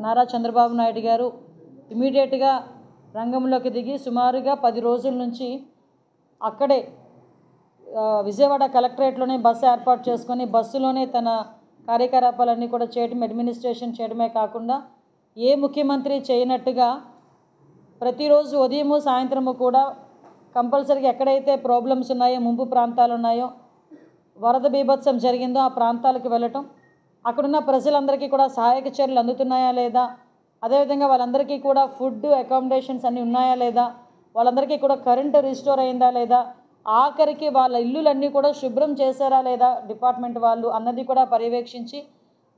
నారా చంద్రబాబు నాయుడు గారు ఇమీడియట్గా రంగంలోకి దిగి సుమారుగా 10 రోజుల నుంచి అక్కడే విజయవాడ కలెక్టరేట్లోనే బస్సు ఏర్పాటు చేసుకొని బస్సులోనే తన కార్యకలాపాలన్నీ కూడా చేయడం, అడ్మినిస్ట్రేషన్ చేయడమే కాకుండా ఏ ముఖ్యమంత్రి చేయనట్టుగా ప్రతిరోజు ఉదయము సాయంత్రము కూడా కంపల్సరీగా ఎక్కడైతే ప్రాబ్లమ్స్ ఉన్నాయో, ముంపు ప్రాంతాలు ఉన్నాయో, వరద బీభత్సం జరిగిందో ఆ ప్రాంతాలకు వెళ్ళటం, అక్కడున్న ప్రజలందరికీ కూడా సహాయక చర్యలు అందుతున్నాయా లేదా, అదేవిధంగా వాళ్ళందరికీ కూడా ఫుడ్, అకామిడేషన్స్ అన్నీ ఉన్నాయా లేదా, వాళ్ళందరికీ కూడా కరెంటు రిస్టోర్ అయిందా లేదా, ఆఖరికి వాళ్ళ ఇల్లులన్నీ కూడా శుభ్రం చేశారా లేదా డిపార్ట్మెంట్ వాళ్ళు అన్నది కూడా పర్యవేక్షించి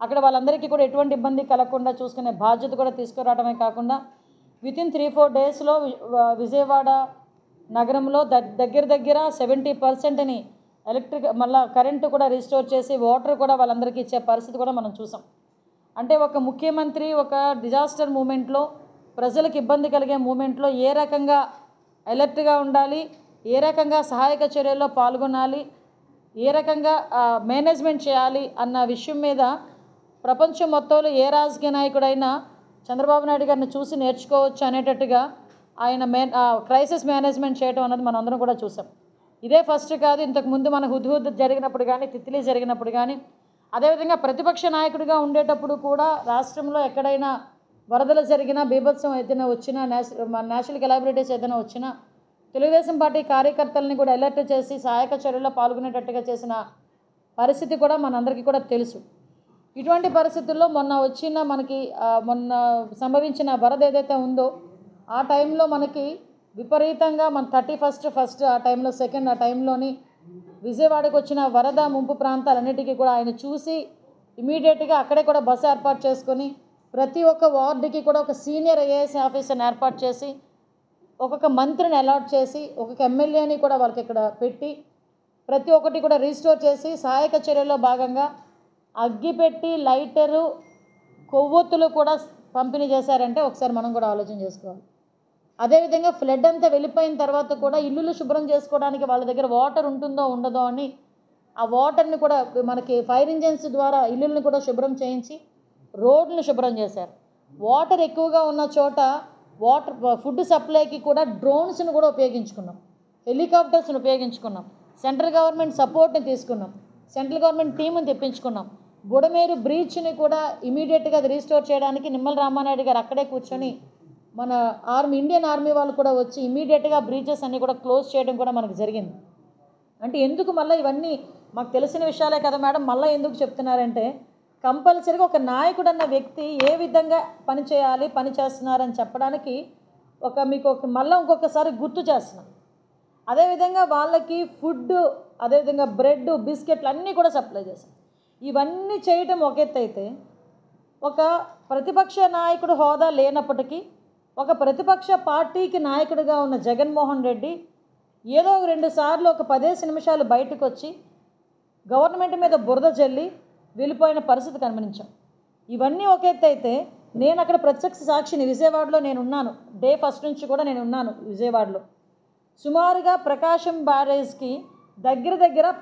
అక్కడ వాళ్ళందరికీ కూడా ఎటువంటి ఇబ్బంది కలగకుండా చూసుకునే బాధ్యత కూడా తీసుకురావడమే కాకుండా వితిన్ 3-4 డేస్లో విజయవాడ నగరంలో దగ్గర 70%ని మళ్ళీ కరెంటు కూడా రిస్టోర్ చేసి వాటర్ కూడా వాళ్ళందరికీ ఇచ్చే పరిస్థితి కూడా మనం చూసాం. అంటే ఒక ముఖ్యమంత్రి ఒక డిజాస్టర్ మూమెంట్లో, ప్రజలకు ఇబ్బంది కలిగే మూమెంట్లో ఏ రకంగా అలర్ట్గా ఉండాలి, ఏ రకంగా సహాయక చర్యల్లో పాల్గొనాలి, ఏ రకంగా మేనేజ్మెంట్ చేయాలి అన్న విషయం మీద ప్రపంచం మొత్తంలో ఏ రాజకీయ నాయకుడైనా చంద్రబాబు నాయుడు గారిని చూసి నేర్చుకోవచ్చు అనేటట్టుగా ఆయన క్రైసిస్ మేనేజ్మెంట్ చేయడం అన్నది మనం అందరం కూడా చూసాం. ఇదే ఫస్ట్ కాదు, ఇంతకుముందు మన హుద్హుద్ జరిగినప్పుడు కానీ, తిత్లీ జరిగినప్పుడు కానీ, అదేవిధంగా ప్రతిపక్ష నాయకుడిగా ఉండేటప్పుడు కూడా రాష్ట్రంలో ఎక్కడైనా వరదలు జరిగినా, బీభత్సం ఏదైనా వచ్చినా, నేషనల్ కెలామిటీస్ ఏదైనా వచ్చినా తెలుగుదేశం పార్టీ కార్యకర్తలని కూడా అలర్ట్ చేసి సహాయక చర్యల్లో పాల్గొనేటట్టుగా చేసిన పరిస్థితి కూడా మనందరికీ కూడా తెలుసు. ఇటువంటి పరిస్థితుల్లో మొన్న సంభవించిన వరద ఏదైతే ఉందో ఆ టైంలో మనకి విపరీతంగా మన 31st ఫస్ట్ ఆ టైంలో, సెకండ్ ఆ టైంలోని విజయవాడకు వచ్చిన వరద ముంపు ప్రాంతాలన్నిటికీ కూడా ఆయన చూసి ఇమీడియట్గా అక్కడే కూడా బస్సు ఏర్పాటు చేసుకొని ప్రతి ఒక్క వార్డుకి కూడా ఒక సీనియర్ ఐఏఎస్ ఆఫీసర్ని ఏర్పాటు చేసి ఒక్కొక్క మంత్రిని అలాట్ చేసి ఒక్కొక్క ఎమ్మెల్యేని కూడా వాళ్ళకి ఇక్కడ పెట్టి ప్రతి ఒక్కటి కూడా రీస్టోర్ చేసి సహాయక చర్యల్లో భాగంగా అగ్గిపెట్టి, లైటరు, కొవ్వొత్తులు కూడా పంపిణీ చేశారంటే ఒకసారి మనం కూడా ఆలోచన చేసుకోవాలి. అదేవిధంగా ఫ్లడ్ అంతా వెళ్ళిపోయిన తర్వాత కూడా ఇల్లులు శుభ్రం చేసుకోవడానికి వాళ్ళ దగ్గర వాటర్ ఉంటుందో ఉండదో అని ఆ వాటర్ని కూడా మనకి ఫైర్ ఇంజన్స్ ద్వారా ఇల్లులను కూడా శుభ్రం చేయించి రోడ్లను శుభ్రం చేశారు. వాటర్ ఎక్కువగా ఉన్న చోట ఫుడ్ సప్లైకి కూడా డ్రోన్స్ని కూడా ఉపయోగించుకున్నాం, హెలికాప్టర్స్ని ఉపయోగించుకున్నాం, సెంట్రల్ గవర్నమెంట్ సపోర్ట్ని తీసుకున్నాం, సెంట్రల్ గవర్నమెంట్ టీంని తెప్పించుకున్నాం. బుడమేరు బ్రీచ్ని కూడా ఇమీడియట్గా అది రీస్టోర్ చేయడానికి నిమ్మల రామానాయుడు గారు అక్కడే కూర్చొని మన ఇండియన్ ఆర్మీ వాళ్ళు కూడా వచ్చి ఇమీడియట్గా బ్రీచెస్ అన్నీ కూడా క్లోజ్ చేయడం కూడా మనకు జరిగింది. అంటే ఎందుకు మళ్ళీ ఇవన్నీ మాకు తెలిసిన విషయాలే కదా మేడం, మళ్ళీ ఎందుకు చెప్తున్నారంటే కంపల్సరీగా ఒక నాయకుడు అన్న వ్యక్తి ఏ విధంగా పని చేయాలి, పని చేస్తున్నారని చెప్పడానికి మీకు మళ్ళీ ఇంకొకసారి గుర్తు చేస్తున్నాం. అదేవిధంగా వాళ్ళకి ఫుడ్, అదేవిధంగా బ్రెడ్, బిస్కెట్లు అన్నీ కూడా సప్లై చేశాం. ఇవన్నీ చేయటం ఒక ఎత్తు అయితే ఒక ప్రతిపక్ష నాయకుడు హోదా లేనప్పటికీ ఒక ప్రతిపక్ష పార్టీకి నాయకుడిగా ఉన్న జగన్మోహన్ రెడ్డి ఏదో 2 సార్లు ఒక 10 నిమిషాలు బయటకు వచ్చి గవర్నమెంట్ మీద బురద జల్లి వెళ్ళిపోయిన పరిస్థితి గమనించాం. ఇవన్నీ ఒక ఎత్తు అయితే నేను అక్కడ ప్రత్యక్ష సాక్షిని, విజయవాడలో నేను ఉన్నాను, డే ఫస్ట్ నుంచి కూడా నేను ఉన్నాను విజయవాడలో. సుమారుగా ప్రకాశం బ్యారేజ్కి దగ్గర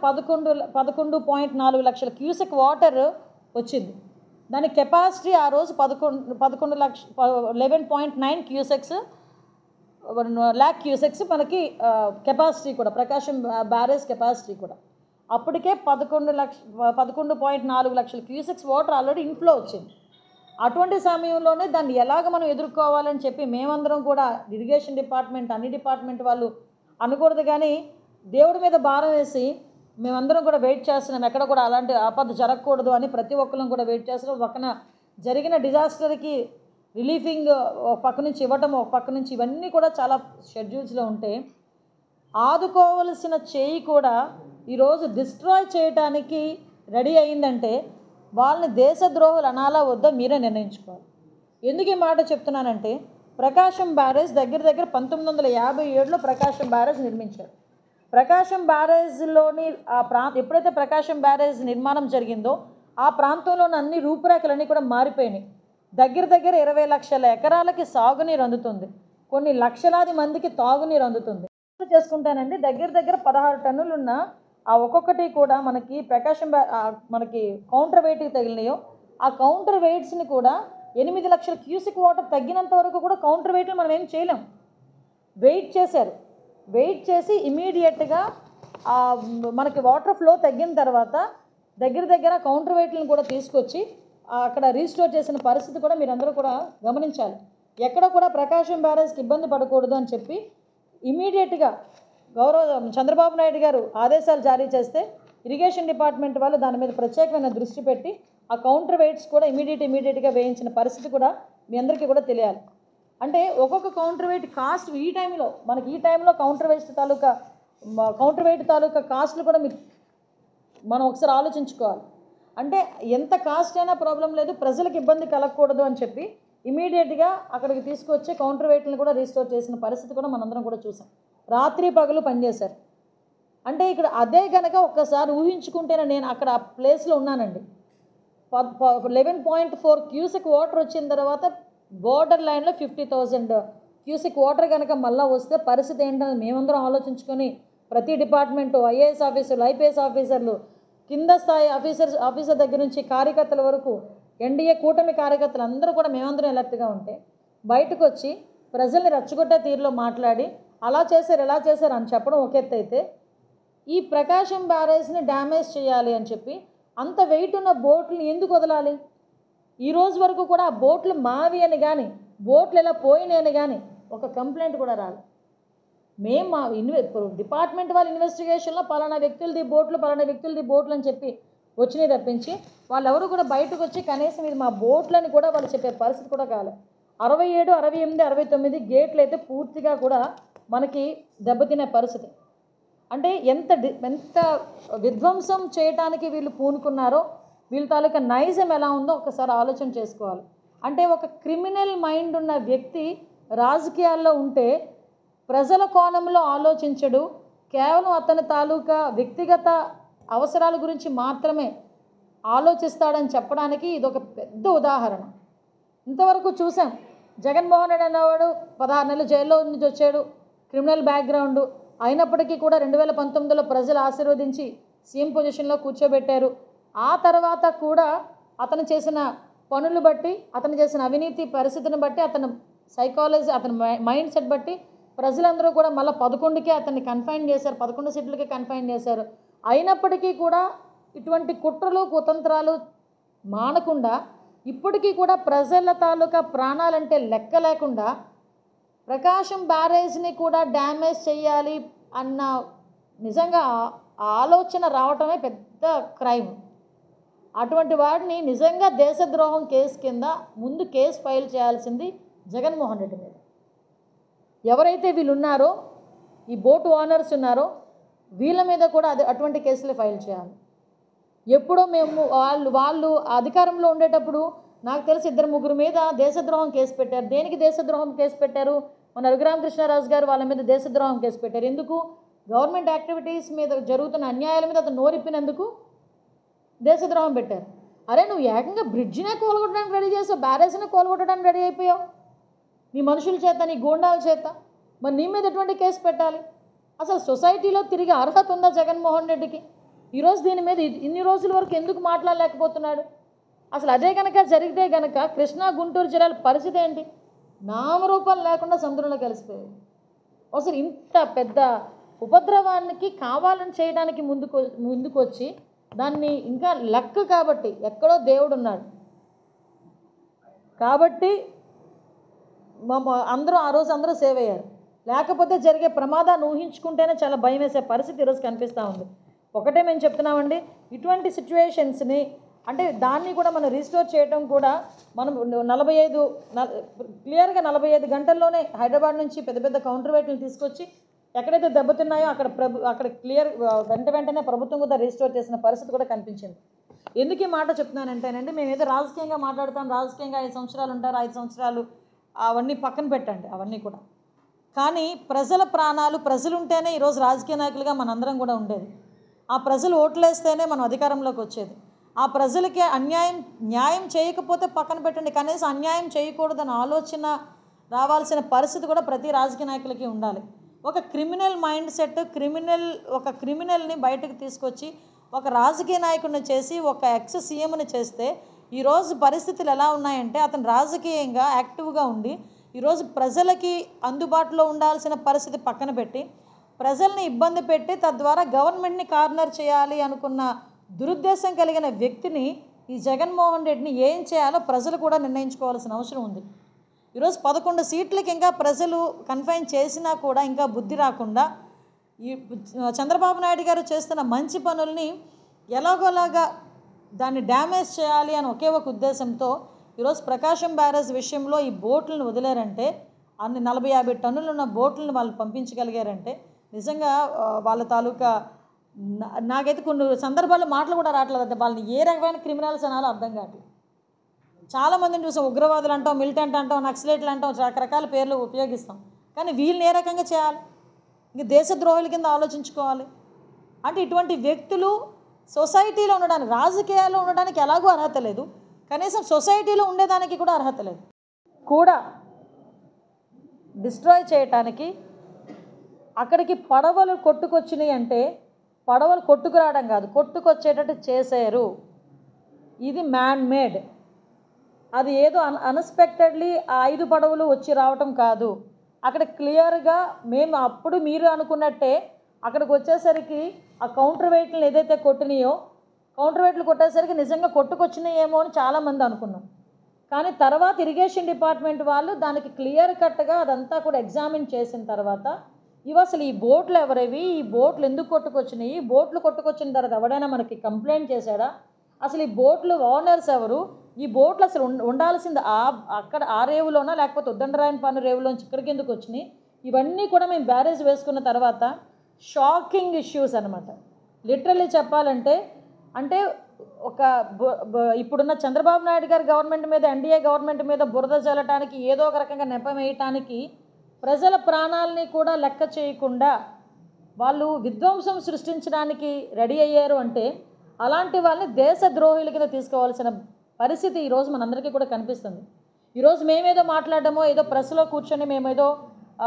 11.4 లక్షల క్యూసెక్ వాటర్ వచ్చింది. దాని కెపాసిటీ ఆ రోజు 11.9 ల్యాక్ క్యూసెక్స్ మనకి కెపాసిటీ కూడా, ప్రకాశం బ్యారేజ్ కెపాసిటీ కూడా. అప్పటికే 11.4 లక్షల క్యూసెక్స్ వాటర్ ఆల్రెడీ ఇన్ఫ్లో వచ్చింది. అటువంటి సమయంలోనే దాన్ని ఎలాగ మనం ఎదుర్కోవాలని చెప్పి మేమందరం కూడా ఇరిగేషన్ డిపార్ట్మెంట్, అన్ని డిపార్ట్మెంట్ వాళ్ళు అనకూడదు కానీ దేవుడి మీద భారం వేసి మేమందరం కూడా వెయిట్ చేస్తున్నాం, ఎక్కడ కూడా అలాంటి ఆపద జరగకూడదు అని ప్రతి ఒక్కరం కూడా వెయిట్ చేస్తున్నాం. పక్కన జరిగిన డిజాస్టర్కి రిలీఫింగ్ ఒక పక్క నుంచి ఇవ్వటం, ఒక పక్క నుంచి ఇవన్నీ కూడా చాలా షెడ్యూల్స్లో ఉంటే ఆదుకోవలసిన చేయి కూడా ఈరోజు డిస్ట్రాయ్ చేయడానికి రెడీ అయిందంటే వాళ్ళని దేశద్రోహులు అనాలా వద్దా మీరే నిర్ణయించుకోవాలి. ఎందుకు ఈ మాట చెప్తున్నానంటే ప్రకాశం బ్యారేజ్ దగ్గర 1957లో ప్రకాశం బ్యారేజ్ నిర్మించారు. ప్రకాశం బ్యారేజ్లోని ఎప్పుడైతే ప్రకాశం బ్యారేజ్ నిర్మాణం జరిగిందో ఆ ప్రాంతంలోని అన్ని రూపురేఖలన్నీ కూడా మారిపోయినాయి. దగ్గర 20 లక్షల ఎకరాలకి సాగునీరు అందుతుంది, కొన్ని లక్షలాది మందికి తాగునీరు అందుతుంది. చేసుకుంటానండి దగ్గర 16 టన్నులున్న ఆ ఒక్కొక్కటి కూడా మనకి ప్రకాశం మనకి కౌంటర్ వెయిట్కి తగిలినాయో ఆ కౌంటర్ వెయిట్స్ని కూడా 8 లక్షల క్యూసిక్ వాటర్ తగ్గినంత వరకు కూడా కౌంటర్ వెయిట్లు మనం ఏం చేయలేం. వెయిట్ చేశారు, వెయిట్ చేసి ఇమీడియట్గా మనకి వాటర్ ఫ్లో తగ్గిన తర్వాత దగ్గర కౌంటర్ వెయిట్లను కూడా తీసుకొచ్చి అక్కడ రీస్టోర్ చేసిన పరిస్థితి కూడా మీరందరూ కూడా గమనించాలి. ఎక్కడ కూడా ప్రకాశం బ్యారేజ్కి ఇబ్బంది పడకూడదు అని చెప్పి ఇమీడియట్గా గౌరవ చంద్రబాబు నాయుడు గారు ఆదేశాలు జారీ చేస్తే ఇరిగేషన్ డిపార్ట్మెంట్ వాళ్ళు దాని మీద ప్రత్యేకమైన దృష్టి పెట్టి ఆ కౌంటర్ వెయిట్స్ కూడా ఇమీడియట్గా వేయించిన పరిస్థితి కూడా మీ అందరికీ కూడా తెలియాలి. అంటే ఒక్కొక్క కౌంటర్ వెయిట్ కాస్ట్ ఈ టైంలో కౌంటర్ వెయిట్ తాలూకా కాస్ట్లు కూడా మనం ఒకసారి ఆలోచించుకోవాలి. అంటే ఎంత కాస్ట్ అయినా ప్రాబ్లం లేదు, ప్రజలకు ఇబ్బంది కలగకూడదు అని చెప్పి ఇమీడియట్గా అక్కడికి తీసుకొచ్చి కౌంటర్ వెయిట్లను కూడా రీస్టోర్ చేసిన పరిస్థితి కూడా మనందరం కూడా చూసాం. రాత్రి పగలు పనిచేశారు. అంటే ఇక్కడ అదే కనుక ఒక్కసారి ఊహించుకుంటేనే, నేను అక్కడ ఆ ప్లేస్లో ఉన్నానండి. 11.4 క్యూసిక్ వాటర్ వచ్చిన తర్వాత బోర్డర్ లైన్లో 50,000 క్యూసిక్ వాటర్ కనుక మళ్ళీ వస్తే పరిస్థితి ఏంటని మేమందరం ఆలోచించుకొని ప్రతి డిపార్ట్మెంటు, ఐఏఎస్ ఆఫీసర్లు, ఐపీఎస్ ఆఫీసర్లు, కింద స్థాయి ఆఫీసర్ దగ్గర నుంచి కార్యకర్తల వరకు ఎన్డీఏ కూటమి కార్యకర్తలు అందరూ కూడా మేమందరం అలర్ట్గా ఉంటే బయటకు వచ్చి ప్రజల్ని రెచ్చగొట్టే తీరులో మాట్లాడి అలా చేశారు ఎలా చేశారు అని చెప్పడం ఒక ఎత్తు అయితే, ఈ ప్రకాశం బ్యారేజ్ని డ్యామేజ్ చేయాలి అని చెప్పి అంత వెయిట్ ఉన్న బోట్లను ఎందుకు వదలాలి? ఈరోజు వరకు కూడా ఆ బోట్లు మావి అని కానీ, బోట్లు ఎలా పోయినాయని కానీ ఒక కంప్లైంట్ కూడా రాలి. మేము మా డిపార్ట్మెంట్ వాళ్ళ ఇన్వెస్టిగేషన్లో పలానా వ్యక్తులది బోట్లు అని చెప్పి వచ్చినాయి తప్పించి వాళ్ళెవరు కూడా బయటకు వచ్చి కనీసం ఇది మా బోట్లని కూడా వాళ్ళు చెప్పే పరిస్థితి కూడా కాలే. 67, 68, 69 గేట్లు అయితే పూర్తిగా కూడా మనకి దెబ్బతినే పరిస్థితి. అంటే ఎంత విధ్వంసం చేయడానికి వీళ్ళు పూనుకున్నారో, వీళ్ళ తాలూకా నైజం ఎలా ఉందో ఒకసారి ఆలోచన చేసుకోవాలి. అంటే ఒక క్రిమినల్ మైండ్ ఉన్న వ్యక్తి రాజకీయాల్లో ఉంటే ప్రజల కోణంలో ఆలోచించడు, కేవలం అతని తాలూకా వ్యక్తిగత అవసరాల గురించి మాత్రమే ఆలోచిస్తాడని చెప్పడానికి ఇదొక పెద్ద ఉదాహరణ. ఇంతవరకు చూసాం, జగన్మోహన్ రెడ్డి అనేవాడు 16 నెలలు జైల్లో నుంచి వచ్చాడు, క్రిమినల్ బ్యాక్గ్రౌండ్ అయినప్పటికీ కూడా 2019లో ప్రజలు ఆశీర్వదించి సీఎం పొజిషన్లో కూర్చోబెట్టారు. ఆ తర్వాత కూడా అతను చేసిన పనులు బట్టి, అతను చేసిన అవినీతి పరిస్థితిని బట్టి, అతని సైకాలజీ, అతని మైండ్ సెట్ బట్టి ప్రజలందరూ కూడా మళ్ళీ 11కే అతన్ని కన్ఫైన్ చేశారు, 11 సీట్లకే కన్ఫైన్ చేశారు. అయినప్పటికీ కూడా ఇటువంటి కుట్రలు కుతంత్రాలు మానకుండా ఇప్పటికీ కూడా ప్రజల తాలూకా ప్రాణాలంటే లెక్క లేకుండా ప్రకాశం బ్యారేజ్ని కూడా డ్యామేజ్ చేయాలి అన్న నిజంగా ఆలోచన రావటమే పెద్ద క్రైమ్. అటువంటి వాడిని నిజంగా దేశద్రోహం కేసు కింద ముందు కేసు ఫైల్ చేయాల్సింది జగన్మోహన్ రెడ్డి మీద. ఎవరైతే వీళ్ళు ఉన్నారో, ఈ బోటు ఓనర్స్ ఉన్నారో వీళ్ళ మీద కూడా అటువంటి కేసులే ఫైల్ చేయాలి. ఎప్పుడో మేము వాళ్ళు అధికారంలో ఉండేటప్పుడు నాకు తెలిసి 2-3 మీద దేశద్రోహం కేసు పెట్టారు. దేనికి దేశద్రోహం కేసు పెట్టారు? మన రఘురామకృష్ణరాజు గారు వాళ్ళ మీద దేశద్రోహం కేసు పెట్టారు. ఎందుకు? గవర్నమెంట్ యాక్టివిటీస్ మీద జరుగుతున్న అన్యాయాల మీద అతను నోరిప్పినందుకు దేశద్రోహం పెట్టారు. అరే నువ్వు ఏకంగా బ్రిడ్జినే కోలుగొట్టడానికి రెడీ చేసావు, బ్యారేజ్ని కోలుగొట్టడానికి రెడీ అయిపోయావు నీ మనుషుల చేత, నీ గూండాల చేత. మరి నీ మీద ఎటువంటి కేసు పెట్టాలి? అసలు సొసైటీలో తిరిగి అర్హత ఉందా జగన్మోహన్ రెడ్డికి? ఈరోజు దీని మీద ఇన్ని రోజుల వరకు ఎందుకు మాట్లాడలేకపోతున్నాడు? అసలు అదే కనుక జరిగితే కనుక కృష్ణా గుంటూరు జిల్లాల పరిస్థితి ఏంటి? నామరూపాలు లేకుండా సముద్రంలో కలిసిపోయాయి. అసలు ఇంత పెద్ద ఉపద్రవానికి కావాలని చేయడానికి ముందుకు వచ్చి దాన్ని ఇంకా లక్ కాబట్టి, ఎక్కడో దేవుడు ఉన్నాడు కాబట్టి ఆ రోజు అందరూ సేవ్ అయ్యారు. లేకపోతే జరిగే ప్రమాదాన్ని ఊహించుకుంటేనే చాలా భయం వేసే పరిస్థితి ఈరోజు కనిపిస్తూ ఉంది. ఒకటే మేము చెప్తున్నామండి, ఇటువంటి సిచ్యువేషన్స్ని అంటే దాన్ని కూడా మనం రీస్టోర్ చేయడం కూడా మనం 45 గంటల్లోనే హైదరాబాద్ నుంచి పెద్ద కౌంటర్ వెయిట్లను తీసుకొచ్చి ఎక్కడైతే దెబ్బతిన్నాయో అక్కడ క్లియర్ వెంటనే ప్రభుత్వం కూడా రీస్టోర్ చేసిన పరిస్థితి కూడా కనిపించింది. ఎందుకు ఈ మాట చెప్తున్నానంటేనండి, మేము ఏదో రాజకీయంగా మాట్లాడతాం, రాజకీయంగా 5 సంవత్సరాలు ఉంటారు, 5 సంవత్సరాలు అవన్నీ పక్కన పెట్టండి, అవన్నీ కూడా. కానీ ప్రజల ప్రాణాలు, ప్రజలు ఉంటేనే ఈరోజు రాజకీయ నాయకులుగా మనందరం కూడా ఉండేది. ఆ ప్రజలు ఓట్లేస్తేనే మనం అధికారంలోకి వచ్చేది. ఆ ప్రజలకి న్యాయం చేయకపోతే పక్కన పెట్టండి, కనీసం అన్యాయం చేయకూడదని ఆలోచన రావాల్సిన పరిస్థితి కూడా ప్రతి రాజకీయ నాయకులకి ఉండాలి. ఒక క్రిమినల్ మైండ్ సెట్, ఒక క్రిమినల్ని బయటకు తీసుకొచ్చి ఒక రాజకీయ నాయకుడిని చేసి ఒక ఎక్స్ సీఎంని చేస్తే ఈరోజు పరిస్థితులు ఎలా ఉన్నాయంటే అతను రాజకీయంగా యాక్టివ్గా ఉండి ఈరోజు ప్రజలకి అందుబాటులో ఉండాల్సిన పరిస్థితి పక్కన పెట్టి ప్రజల్ని ఇబ్బంది పెట్టి తద్వారా గవర్నమెంట్ని కార్నర్ చేయాలి అనుకున్న దురుద్దేశం కలిగిన వ్యక్తిని ఈ జగన్మోహన్ రెడ్డిని ఏం చేయాలో ప్రజలు కూడా నిర్ణయించుకోవాల్సిన అవసరం ఉంది. ఈరోజు 11 సీట్లకి ఇంకా ప్రజలు కన్ఫైన్ చేసినా కూడా ఇంకా బుద్ధి రాకుండా ఈ చంద్రబాబు నాయుడు గారు చేస్తున్న మంచి పనుల్ని ఎలాగోలాగా దాన్ని డ్యామేజ్ చేయాలి అని ఒకే ఒక ఉద్దేశంతో ఈరోజు ప్రకాశం బ్యారేజ్ విషయంలో ఈ బోట్లను వదిలేరంటే అన్ని 40-50 టన్నులు ఉన్న బోట్లను వాళ్ళు పంపించగలిగారంటే నిజంగా వాళ్ళ తాలూకా నాకైతే కొన్ని సందర్భాల్లో మాటలు కూడా రావట్లేదు. వాళ్ళని ఏ రకమైన క్రిమినల్స్ అనాలో అర్థం కావట్లేదు. చాలామందిని చూసాం, ఉగ్రవాదులు అంటాం, మిలిటెంట్ అంటాం, నక్సలైట్లు అంటాం, రకరకాల పేర్లు ఉపయోగిస్తాం. కానీ వీళ్ళని ఏ రకంగా చేయాలి? ఇంక దేశద్రోహుల కింద ఆలోచించుకోవాలి. అంటే ఇటువంటి వ్యక్తులు సొసైటీలో ఉండడానికి, రాజకీయాల్లో ఉండడానికి ఎలాగో అర్హత లేదు, కనీసం సొసైటీలో ఉండేదానికి కూడా అర్హత లేదు. కూడా డిస్ట్రాయ్ చేయటానికి అక్కడికి పడవలు కొట్టుకొచ్చినాయి అంటే పడవలు కొట్టుకురావడం కాదు, కొట్టుకొచ్చేటట్టు చేశారు. ఇది మ్యాన్ మేడ్. అది ఏదో అన్ఎక్స్పెక్టెడ్లీ ఆ 5 పడవలు వచ్చి రావటం కాదు. అక్కడ క్లియర్గా మేము అప్పుడు మీరు అనుకున్నట్టే అక్కడికి వచ్చేసరికి ఆ కౌంటర్ వెయిట్లు ఏదైతే కొట్టినాయో కౌంటర్ వెయిట్లు కొట్టేసరికి నిజంగా కొట్టుకొచ్చినాయేమో అని చాలామంది అనుకున్నాం. కానీ తర్వాత ఇరిగేషన్ డిపార్ట్మెంట్ వాళ్ళు దానికి క్లియర్ కట్గా అదంతా కూడా ఎగ్జామిన్ చేసిన తర్వాత ఇవి అసలు ఈ బోట్లు ఎవరివి, ఈ బోట్లు ఎందుకు కొట్టుకొచ్చినాయి, బోట్లు కొట్టుకొచ్చిన తర్వాత ఎవడైనా మనకి కంప్లైంట్ చేశాడా, అసలు ఈ బోట్లు ఓనర్స్ ఎవరు, ఈ బోట్లు అసలు ఉండాల్సింది అక్కడ ఆ రేవులోనా లేకపోతే ఉద్దండరాయనపాలెం రేవులోంచి ఇక్కడికి ఎందుకు వచ్చినాయి, ఇవన్నీ కూడా మేము బ్యారేజ్ వేసుకున్న తర్వాత షాకింగ్ ఇష్యూస్ అనమాట. లిటరల్లీ చెప్పాలంటే అంటే ఒక ఇప్పుడున్న చంద్రబాబు నాయుడు గారి గవర్నమెంట్ మీద, ఎన్డీఏ గవర్నమెంట్ మీద బురద జల్లటానికి ఏదో ఒక రకంగా నెపం వేయటానికి ప్రజల ప్రాణాలని కూడా లెక్క చేయకుండా వాళ్ళు విధ్వంసం సృష్టించడానికి రెడీ అయ్యారు అంటే అలాంటి వాళ్ళని దేశద్రోహుల కింద తీసుకోవాల్సిన పరిస్థితి ఈరోజు మనందరికీ కూడా కనిపిస్తుంది. ఈరోజు మేమేదో మాట్లాడడమో ఏదో ప్రెస్లో కూర్చొని మేమేదో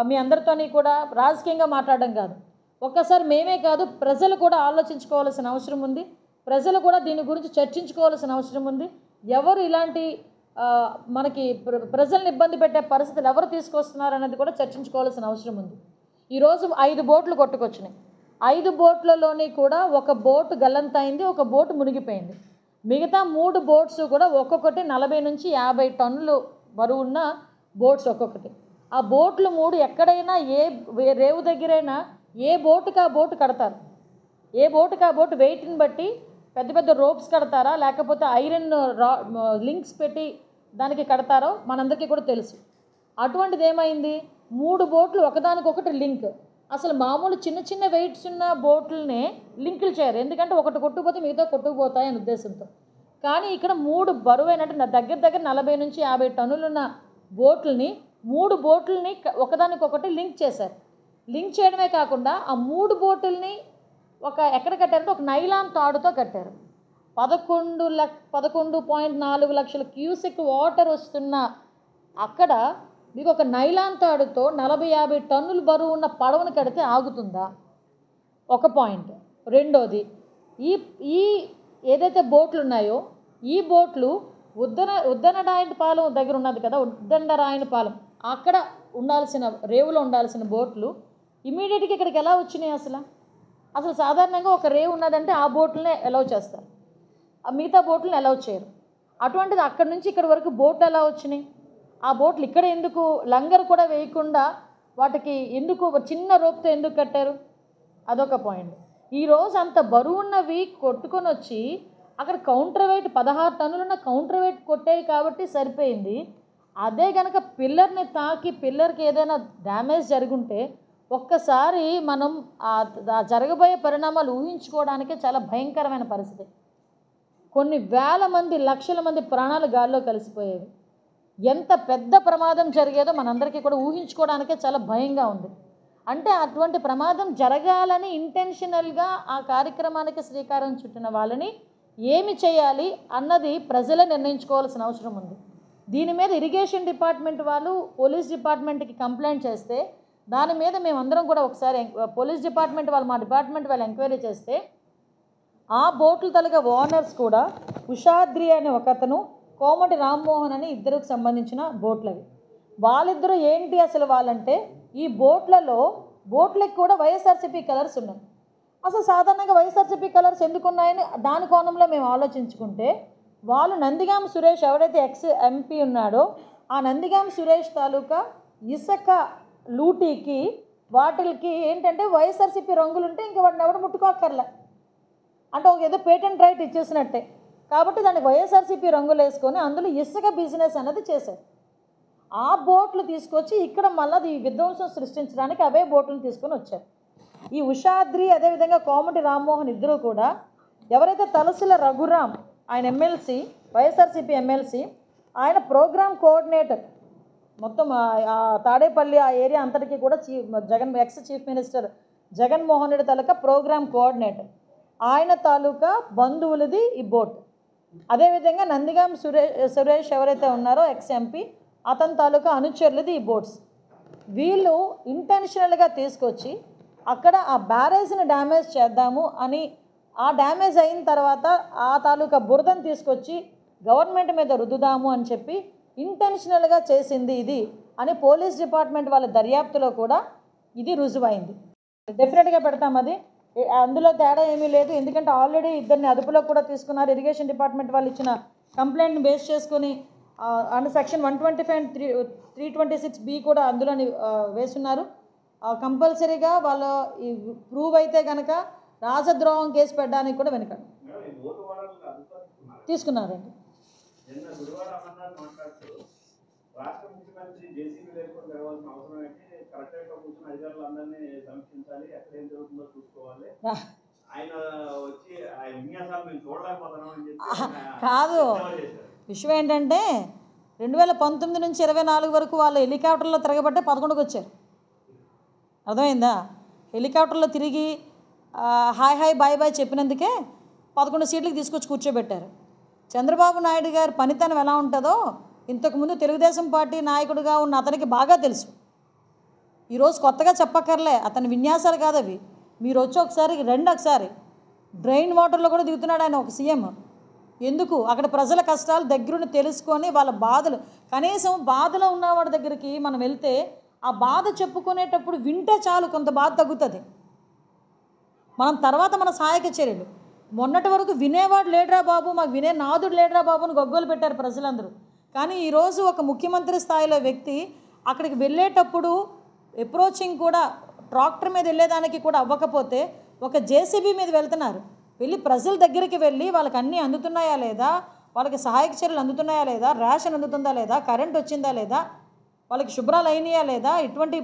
మీ అందరితోని కూడా రాజకీయంగా మాట్లాడడం కాదు. ఒక్కసారి మేమే కాదు, ప్రజలు కూడా ఆలోచించుకోవాల్సిన అవసరం ఉంది. ప్రజలు కూడా దీని గురించి చర్చించుకోవాల్సిన అవసరం ఉంది. ఎవరు ఇలాంటి మనకి ప్రజల్ని ఇబ్బంది పెట్టే పరిస్థితులు ఎవరు తీసుకొస్తున్నారు అనేది కూడా చర్చించుకోవాల్సిన అవసరం ఉంది. ఈరోజు 5 బోట్లు కొట్టుకొచ్చినాయి. 5 బోట్లలోని కూడా ఒక బోటు గల్లంతైంది, ఒక బోటు మునిగిపోయింది. మిగతా 3 బోట్స్ కూడా ఒక్కొక్కటి 40 నుంచి 50 టన్నులు బరువున్న బోట్స్ ఒక్కొక్కటి. ఆ బోట్లు 3 ఎక్కడైనా ఏ రేవు దగ్గరైనా ఏ బోటుకి ఆ బోటు కడతారు, ఏ బోటుకి ఆ బోటు వెయిట్ని బట్టి పెద్ద పెద్ద రోప్స్ కడతారా లేకపోతే ఐరన్ లింక్స్ పెట్టి దానికి కడతారో మనందరికీ కూడా తెలుసు. అటువంటిది ఏమైంది, 3 బోట్లు ఒకదానికొకటి లింక్. అసలు మామూలు చిన్న చిన్న వెయిట్స్ ఉన్న బోట్లనే లింకులు చేయరు, ఎందుకంటే ఒకటి కొట్టుకుపోతే మిగతా కొట్టుకుపోతాయి అనే ఉద్దేశంతో. కానీ ఇక్కడ 3 బరువైనట్టు దగ్గర దగ్గర 40 నుంచి 50 టన్నులున్న బోట్లని 3 బోట్లని ఒకదానికొకటి లింక్ చేశారు. లింక్ చేయడమే కాకుండా ఆ 3 బోటుల్ని ఎక్కడ కట్టారంటే ఒక నైలాన్ తాడుతో కట్టారు. 11.4 లక్షల క్యూసెక్ వాటర్ వస్తున్న అక్కడ మీకు ఒక నైలాన్ తాడుతో 40-50 టన్నులు బరువు ఉన్న పడవను కడితే ఆగుతుందా? ఒక పాయింట్. రెండోది, ఈ ఏదైతే బోట్లు ఉన్నాయో ఈ బోట్లు ఉద్దనరాయనపాలెం దగ్గర ఉన్నది కదా, ఉద్దండరాయనపాలెం అక్కడ ఉండాల్సిన రేవులో ఉండాల్సిన బోట్లు ఇమీడియట్గా ఇక్కడికి ఎలా వచ్చినాయి? అసలు సాధారణంగా ఒక రేవు ఉన్నదంటే ఆ బోట్లనే అలౌ చేస్తారు, మిగతా బోట్లను అలౌ చేయరు. అటువంటిది అక్కడి నుంచి ఇక్కడి వరకు బోట్లు ఎలా వచ్చినాయి? ఆ బోట్లు ఇక్కడ ఎందుకు లంగర్ కూడా వేయకుండా వాటికి ఎందుకు చిన్న రోప్తో ఎందుకు కట్టారు? అదొక పాయింట్. ఈరోజు అంత బరువున్నవి కొట్టుకొని వచ్చి అక్కడ కౌంటర్ వెయిట్ 16 టన్నులున్న కౌంటర్ వెయిట్ కొట్టేవి కాబట్టి సరిపోయింది. అదే కనుక పిల్లర్ని తాకి పిల్లర్కి ఏదైనా డ్యామేజ్ జరుగుంటే ఒక్కసారి మనం జరగబోయే పరిణామాలు ఊహించుకోవడానికే చాలా భయంకరమైన పరిస్థితి. కొన్ని వేల మంది, లక్షల మంది ప్రాణాలు గాల్లో కలిసిపోయేవి. ఎంత పెద్ద ప్రమాదం జరిగేదో మనందరికీ కూడా ఊహించుకోవడానికే చాలా భయంగా ఉంది. అంటే అటువంటి ప్రమాదం జరగాలని ఇంటెన్షనల్గా ఆ కార్యక్రమానికి శ్రీకారం చుట్టిన వాళ్ళని ఏమి చేయాలి అన్నది ప్రజలే నిర్ణయించుకోవాల్సిన అవసరం ఉంది. దీని మీద ఇరిగేషన్ డిపార్ట్మెంట్ వాళ్ళు పోలీస్ డిపార్ట్మెంట్కి కంప్లైంట్ చేస్తే దాని మీద మేమందరం కూడా ఒకసారి పోలీస్ డిపార్ట్మెంట్ వాళ్ళు, మా డిపార్ట్మెంట్ వాళ్ళు ఎంక్వైరీ చేస్తే ఆ బోట్లు తలగా ఓనర్స్ కూడా ఉషాద్రి అనే ఒకతను, కోమటి రామ్మోహన్ అని ఇద్దరికి సంబంధించిన బోట్లవి. వాళ్ళిద్దరూ ఏంటి అసలు వాళ్ళంటే, ఈ బోట్లకి కూడా వైఎస్ఆర్సీపీ కలర్స్ ఉన్నాయి. అసలు సాధారణంగా వైఎస్ఆర్సీపీ కలర్స్ ఎందుకు ఉన్నాయని దాని కోణంలో మేము ఆలోచించుకుంటే, వాళ్ళు నందిగామ సురేష్ ఎవరైతే ఎక్స్ ఎంపీ ఉన్నాడో ఆ నందిగామ సురేష్ తాలూకా ఇసుక లూటీకి వాటికి ఏంటంటే వైఎస్ఆర్సీపీ రంగులుంటే ఇంక వాడిని ఎవడు ముట్టుకోక్కర్లే, అంటే ఒక ఏదో పేటెంట్ రైట్ ఇచ్చేసినట్టే. కాబట్టి దానికి వైఎస్ఆర్సీపీ రంగులు వేసుకొని అందులో ఇసుక బిజినెస్ అనేది చేశారు. ఆ బోట్లు తీసుకొచ్చి ఇక్కడ మళ్ళీ ఈ విధ్వంసం సృష్టించడానికి అవే బోట్లను తీసుకొని వచ్చారు. ఈ ఉషాద్రి అదేవిధంగా కోమటి రామ్మోహన్ ఇద్దరు కూడా ఎవరైతే తలసిల రఘురామ్, ఆయన ఎమ్మెల్సీ, వైఎస్ఆర్సీపీ ఎమ్మెల్సీ, ఆయన ప్రోగ్రామ్ కోఆర్డినేటర్, మొత్తం తాడేపల్లి ఆ ఏరియా అంతటికీ కూడా ex chief minister Jaganmohan Reddy తాలూకా ప్రోగ్రామ్ కోఆర్డినేటర్, ఆయన తాలూకా బంధువులది ఈ బోట్. అదేవిధంగా నందిగామ సురేష్ ఎవరైతే ఉన్నారో ఎక్స్ ఎంపీ, అతని తాలూకా అనుచరులది ఈ బోట్స్. వీళ్ళు ఇంటెన్షనల్గా తీసుకొచ్చి అక్కడ ఆ బ్యారేజ్ని డ్యామేజ్ చేద్దాము అని, ఆ డ్యామేజ్ అయిన తర్వాత ఆ తాలూకా బురదను తీసుకొచ్చి గవర్నమెంట్ మీద రుద్దుదాము అని చెప్పి ఇంటెన్షనల్గా చేసింది ఇది అని పోలీస్ డిపార్ట్మెంట్ వాళ్ళ దర్యాప్తులో కూడా ఇది రుజువైంది. డెఫినెట్గా పెడతాం, అది అందులో తేడా ఏమీ లేదు. ఎందుకంటే ఆల్రెడీ ఇద్దరిని అదుపులో కూడా తీసుకున్నారు. ఇరిగేషన్ డిపార్ట్మెంట్ వాళ్ళు ఇచ్చిన కంప్లైంట్ని బేస్ చేసుకొని అండ్ సెక్షన్ 125 and 326B కూడా అందులోని వేస్తున్నారు. కంపల్సరీగా వాళ్ళు ప్రూవ్ అయితే కనుక రాజద్రోహం కేసు పెట్టడానికి కూడా వెనుకండి తీసుకున్నారండి. రాష్ట్ర ముఖ్యమంత్రి జేసీబీ లేకుండా జరగాల్సిన అవసరం ఏంటి? కరెక్ట్గా కూర్చున్న అధికారులందరినీ సమీక్షించాలి, ఎక్కడ ఏం జరుగుతుందో చూసుకోవాలి. ఆయన వచ్చి ఆ విన్యాసాలు మేము చూడలేకపోతున్నాం అని చెప్పి కాదు. విషయం ఏంటంటే 2019 నుంచి 24 వరకు వాళ్ళు హెలికాప్టర్లో తిరగబట్టే 11కి వచ్చారు. అర్థమైందా? హెలికాప్టర్లో తిరిగి హాయ్ హాయ్ బాయ్ బాయ్ చెప్పినందుకే 11 సీట్లకు తీసుకొచ్చి కూర్చోబెట్టారు. చంద్రబాబు నాయుడు గారి పనితనం ఎలా ఉంటుందో ఇంతకుముందు తెలుగుదేశం పార్టీ నాయకుడిగా ఉన్న అతనికి బాగా తెలుసు. ఈరోజు కొత్తగా చెప్పక్కర్లే, అతని విన్యాసాలు కాదు అవి. మీరు వచ్చి ఒకసారి డ్రైన్ వాటర్లో కూడా దిగుతున్నాడు ఆయన ఒక సీఎం. ఎందుకు? అక్కడ ప్రజల కష్టాలు దగ్గరుండి తెలుసుకొని వాళ్ళ బాధలు, కనీసం బాధలో ఉన్నవాడి దగ్గరికి మనం వెళ్తే ఆ బాధ చెప్పుకునేటప్పుడు వింటే చాలు, కొంత బాధ తగ్గుతుంది. మనం తర్వాత మన సహాయక చర్యలు, మొన్నటి వరకు వినేవాడు లేడురా బాబు, మాకు వినే నాదుడు లేడురా బాబు అని గొగ్గోలు పెట్టారు ప్రజలందరూ. కానీ ఈరోజు ఒక ముఖ్యమంత్రి స్థాయిలో వ్యక్తి అక్కడికి వెళ్ళేటప్పుడు అప్రోచింగ్ కూడా ట్రాక్టర్ మీద వెళ్ళేదానికి కూడా అవ్వకపోతే ఒక జేసీబీ మీద వెళ్తున్నారు. వెళ్ళి ప్రజల దగ్గరికి వెళ్ళి వాళ్ళకి అన్నీ అందుతున్నాయా లేదా, వాళ్ళకి సహాయక చర్యలు అందుతున్నాయా లేదా, రేషన్ అందుతుందా లేదా, కరెంట్ వచ్చిందా లేదా, వాళ్ళకి శుభ్రాలు అయినాయా లేదా, ఇటువంటి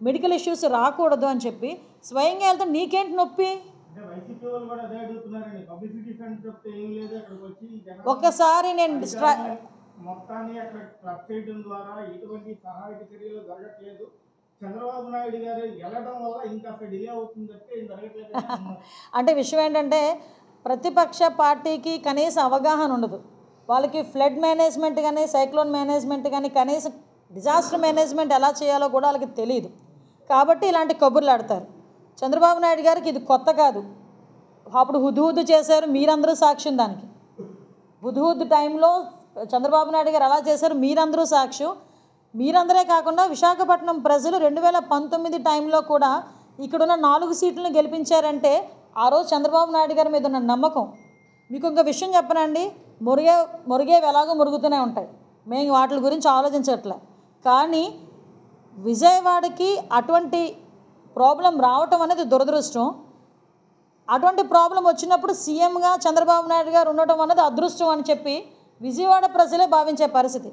మెడికల్ ఇష్యూస్ రాకూడదు అని చెప్పి స్వయంగా వెళ్తే నీకేంటి నొప్పి? ఒక్కసారి నేను చంద్రబాబు నాయుడు గారు వెళ్ళడం వల్ల ఇంకా డిలే అవుతుంది. అంటే విషయం ఏంటంటే ప్రతిపక్ష పార్టీకి కనీస అవగాహన ఉండదు. వాళ్ళకి ఫ్లడ్ మేనేజ్మెంట్ కానీ, సైక్లోన్ మేనేజ్మెంట్ కానీ, కనీసం డిజాస్టర్ మేనేజ్మెంట్ ఎలా చేయాలో కూడా వాళ్ళకి తెలియదు. కాబట్టి ఇలాంటి కబుర్లు ఆడతారు. చంద్రబాబు నాయుడు గారికి ఇది కొత్త కాదు. అప్పుడు హుద్హుద్ చేశారు, మీరందరూ సాక్ష్యం దానికి. హుద్హుద్ టైంలో చంద్రబాబు నాయుడు గారు ఎలా చేశారు మీరందరూ సాక్ష్యం. మీరందరే కాకుండా విశాఖపట్నం ప్రజలు 2019 టైంలో కూడా ఇక్కడున్న 4 సీట్లను గెలిపించారంటే ఆ రోజు చంద్రబాబు నాయుడు గారి మీద ఉన్న నమ్మకం. మీకు ఇంకో విషయం చెప్పనండి, మురిగేవి ఎలాగో మురుగుతూనే ఉంటాయి, మేము వాటి గురించి ఆలోచించట్లే. కానీ విజయవాడకి అటువంటి ప్రాబ్లం రావటం అనేది దురదృష్టం. అటువంటి ప్రాబ్లం వచ్చినప్పుడు సీఎంగా చంద్రబాబు నాయుడు గారు ఉండటం అనేది అదృష్టం అని చెప్పి విజయవాడ ప్రజలే భావించే పరిస్థితి.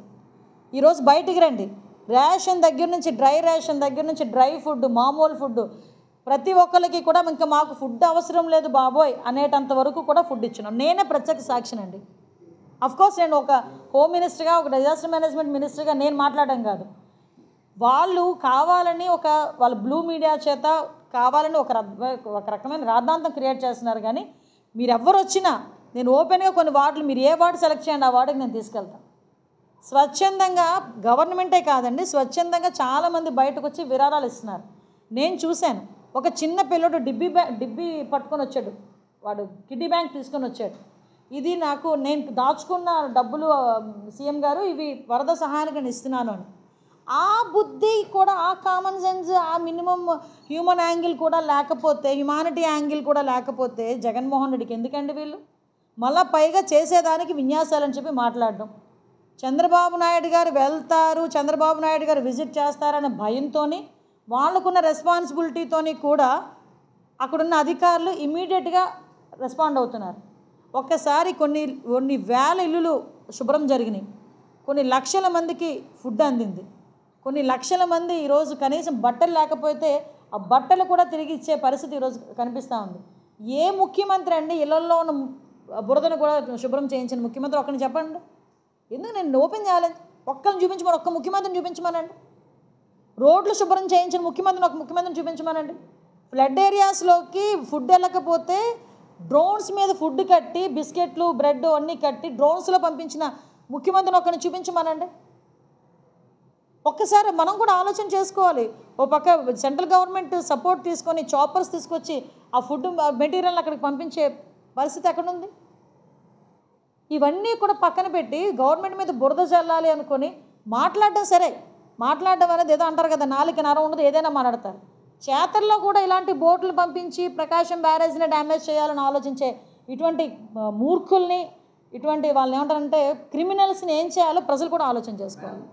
ఈరోజు బయటికి రండి, రేషన్ దగ్గర నుంచి డ్రై రేషన్ దగ్గర నుంచి డ్రై ఫుడ్, మామూలు ఫుడ్, ప్రతి ఒక్కరికి కూడా ఇంకా మాకు ఫుడ్ అవసరం లేదు బాబోయ్ అనేటంత వరకు కూడా ఫుడ్ ఇచ్చినాం. నేనే ప్రత్యక్ష సాక్షినండి. అఫ్కోర్స్ నేను ఒక హోమ్ మినిస్టర్గా, ఒక డిజాస్టర్ మేనేజ్మెంట్ మినిస్టర్గా నేను మాట్లాడడం కాదు. వాళ్ళు కావాలని వాళ్ళ బ్లూ మీడియా చేత కావాలని ఒక రకమైన రాద్ధాంతం క్రియేట్ చేస్తున్నారు. కానీ మీరు ఎవరు వచ్చినా నేను ఓపెన్గా కొన్ని వార్డులు, మీరు ఏ వార్డు సెలెక్ట్ చేయండి ఆ వార్డుకి నేను తీసుకెళ్తాను. స్వచ్ఛందంగా గవర్నమెంటే కాదండి, స్వచ్ఛందంగా చాలామంది బయటకు వచ్చి విరాళాలు ఇస్తున్నారు. నేను చూశాను. ఒక చిన్న పిల్లడు డిబ్బీ పట్టుకొని వచ్చాడు, వాడు కిడ్నీ బ్యాంక్ తీసుకొని వచ్చాడు. ఇది నేను దాచుకున్న డబ్బులు సీఎం గారు ఇవి వరద సహాయానికి నేను ఇస్తున్నాను అని. ఆ బుద్ధి కూడా, ఆ కామన్ సెన్స్, ఆ మినిమం హ్యూమన్ యాంగిల్ కూడా లేకపోతే, హ్యుమానిటీ యాంగిల్ కూడా లేకపోతే జగన్మోహన్ రెడ్డికి ఎందుకండి వీళ్ళు? మళ్ళీ పైగా చేసేదానికి విన్యాసాలని చెప్పి మాట్లాడడం. చంద్రబాబు నాయుడు గారు వెళ్తారు, చంద్రబాబు నాయుడు గారు విజిట్ చేస్తారనే భయంతో, వాళ్ళకున్న రెస్పాన్సిబిలిటీతో కూడా అక్కడున్న అధికారులు ఇమ్మీడియట్గా రెస్పాండ్ అవుతున్నారు. ఒక్కసారి కొన్ని వేల ఇల్లులు శుభ్రం జరిగినాయి, కొన్ని లక్షల మందికి ఫుడ్ అందింది, కొన్ని లక్షల మంది ఈరోజు కనీసం బట్టలు లేకపోతే ఆ బట్టలు కూడా తిరిగి ఇచ్చే పరిస్థితి ఈరోజు కనిపిస్తూ ఉంది. ఏ ముఖ్యమంత్రి అండి ఇళ్లలో ఉన్న బురదను కూడా శుభ్రం చేయించిన ముఖ్యమంత్రి? ఒక్కరిని చెప్పండి. ఎందుకు నేను ఓపెన్ చేయాలి? ఒక్కరిని చూపించమని, ఒక్క ముఖ్యమంత్రిని చూపించమనండి. రోడ్లు శుభ్రం చేయించిన ముఖ్యమంత్రిని చూపించమనండి. ఫ్లడ్ ఏరియాస్లోకి ఫుడ్ వెళ్ళకపోతే డ్రోన్స్ మీద ఫుడ్ కట్టి, బిస్కెట్లు, బ్రెడ్ అన్నీ కట్టి డ్రోన్స్లో పంపించిన ముఖ్యమంత్రిని ఒక్కరిని చూపించమనండి. ఒక్కసారి మనం కూడా ఆలోచన చేసుకోవాలి. ఓ పక్క సెంట్రల్ గవర్నమెంట్ సపోర్ట్ తీసుకొని చాపర్స్ తీసుకొచ్చి ఆ ఫుడ్ మెటీరియల్ అక్కడికి పంపించే పరిస్థితి ఎక్కడుంది? ఇవన్నీ కూడా పక్కన పెట్టి గవర్నమెంట్ మీద బురద చల్లాలి అనుకొని మాట్లాడడం. సరే, మాట్లాడడం అనేది ఏదో అంటారు కదా, నాలుక నరం ఉండదు, ఏదైనా మాట్లాడతారు. చేతల్లో కూడా ఇలాంటి బోట్లు పంపించి ప్రకాశం బ్యారేజ్ని డ్యామేజ్ చేయాలని ఆలోచించే ఇటువంటి మూర్ఖుల్ని, ఇటువంటి వాళ్ళని ఏమంటారంటే క్రిమినల్స్ని ఏం చేయాలో ప్రజలు కూడా ఆలోచన చేసుకోవాలి.